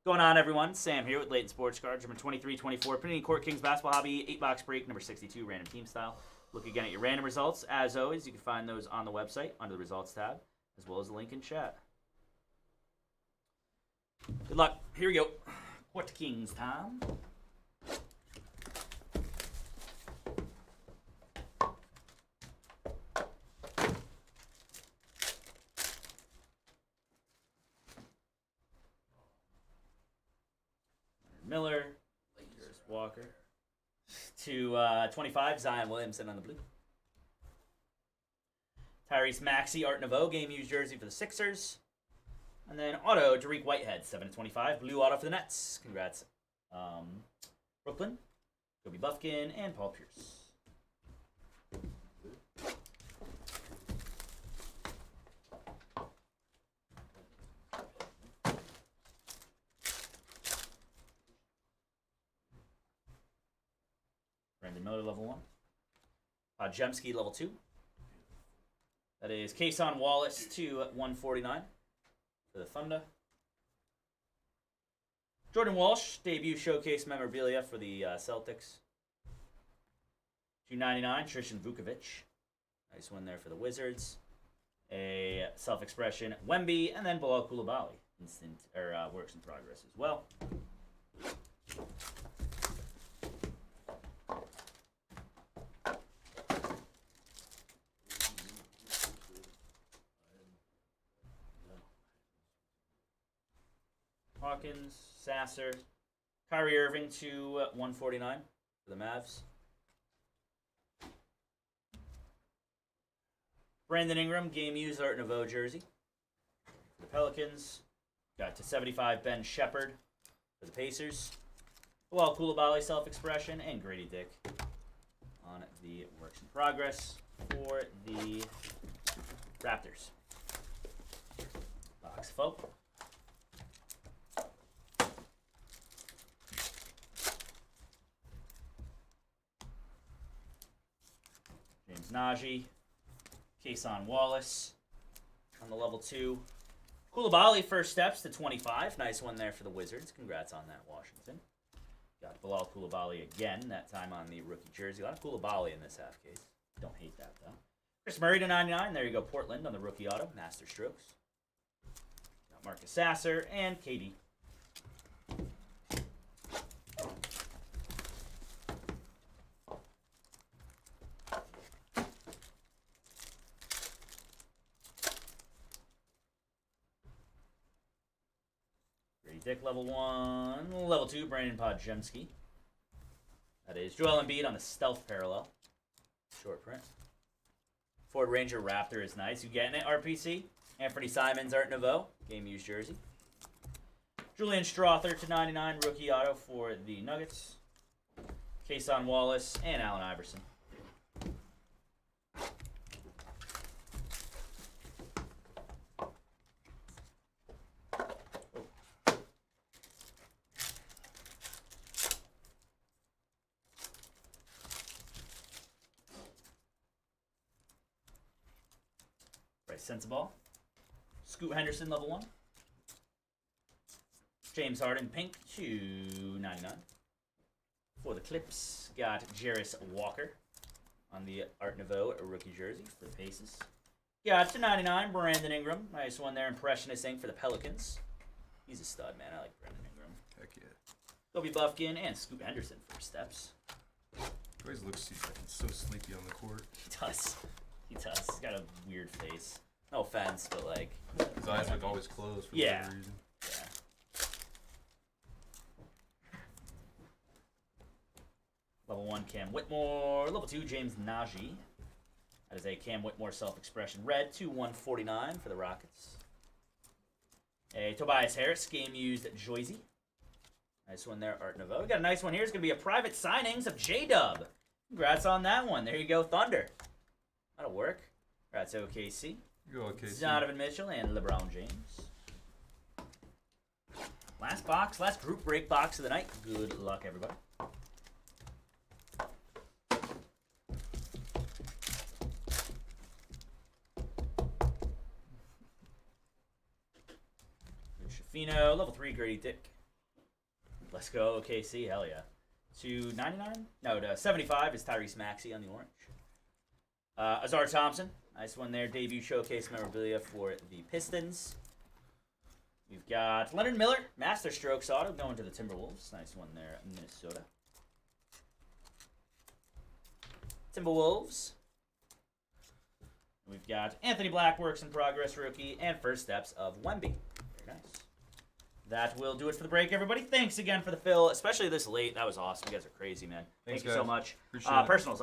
Going on, everyone? Sam here with Layton Sports Cards, number 2324. Panini Court Kings Basketball Hobby, 8-box break, number 62, random team style. Look again at your random results. As always, you can find those on the website under the results tab, as well as the link in chat. Good luck. Here we go. Court Kings time. Miller, Lakers, Walker. To 25, Zion Williamson on the blue. Tyrese Maxey, Art Nouveau, game used jersey for the Sixers. And then auto, Dariq Whitehead, 7/25, blue auto for the Nets. Congrats, Brooklyn, Kobe Buffkin, and Paul Pierce. Brandon Miller, level 1. Jemski, level 2. That is Kason Wallace to 149 for the Thunder. Jordan Walsh, debut showcase memorabilia for the Celtics. 299, Tristan Vukovic. Nice one there for the Wizards. A self-expression, Wemby, and then Bilal Coulibaly. Works in progress as well. Hawkins, Sasser, Kyrie Irving to 149 for the Mavs. Brandon Ingram, game used Art Nouveau jersey for the Pelicans. Got to 75, Ben Shepherd for the Pacers. Well, Coulibaly, self-expression, and Grady Dick on the works in progress for the Raptors. Box folk. James Najee, Kason Wallace on the level 2. Coulibaly first steps to 25. Nice one there for the Wizards. Congrats on that, Washington. Got Bilal Coulibaly again, that time on the rookie jersey. A lot of Coulibaly in this half case. Don't hate that, though. Chris Murray to 99. There you go, Portland on the rookie auto. Master strokes. Got Marcus Sasser and KD. Dick, level 1. Level 2, Brandon Podjemski. That is Joel Embiid on the stealth parallel. Short print. Ford Ranger Raptor is nice. You getting it, RPC? Anthony Simons, Art Nouveau. Game used jersey. Julian Strother to 99, rookie auto for the Nuggets. Kason Wallace and Allen Iverson. Sensible. Scoot Henderson, level 1. James Harden, pink, 299. For the Clips, got Jarris Walker on the Art Nouveau rookie jersey for the Pacers. Got 299, Brandon Ingram. Nice one there, Impressionist ink for the Pelicans. He's a stud, man. I like Brandon Ingram. Heck yeah. Kobe Buffkin and Scoot Henderson first steps. He always looks so sleepy on the court. He does. He does. He's got a weird face. No offense, but like... His eyes like always closed for whatever reason. Yeah. Level 1, Cam Whitmore. Level 2, James Najee. That is a Cam Whitmore self-expression red to 149 for the Rockets. A Tobias Harris, game used Joyzy. Nice one there, Art Nouveau. We got a nice one here. It's going to be a private signings of J-Dub. Congrats on that one. There you go, Thunder. That'll work. Congrats, OKC. Go OKC. Donovan Mitchell and LeBron James. Last box, last group break box of the night. Good luck, everybody. Shafino, level 3, Grady Dick. Let's go, KC. Hell yeah. To 99? No, to 75 is Tyrese Maxey on the orange. Azar Thompson. Nice one there. Debut showcase memorabilia for the Pistons. We've got Leonard Miller. Master Strokes auto going to the Timberwolves. Nice one there, Minnesota. Timberwolves. We've got Anthony Black, works in progress rookie, and first steps of Wemby. Very nice. That will do it for the break, everybody. Thanks again for the fill, especially this late. That was awesome. You guys are crazy, man. Thanks, Thank you so guys. much. Appreciate it. Personals.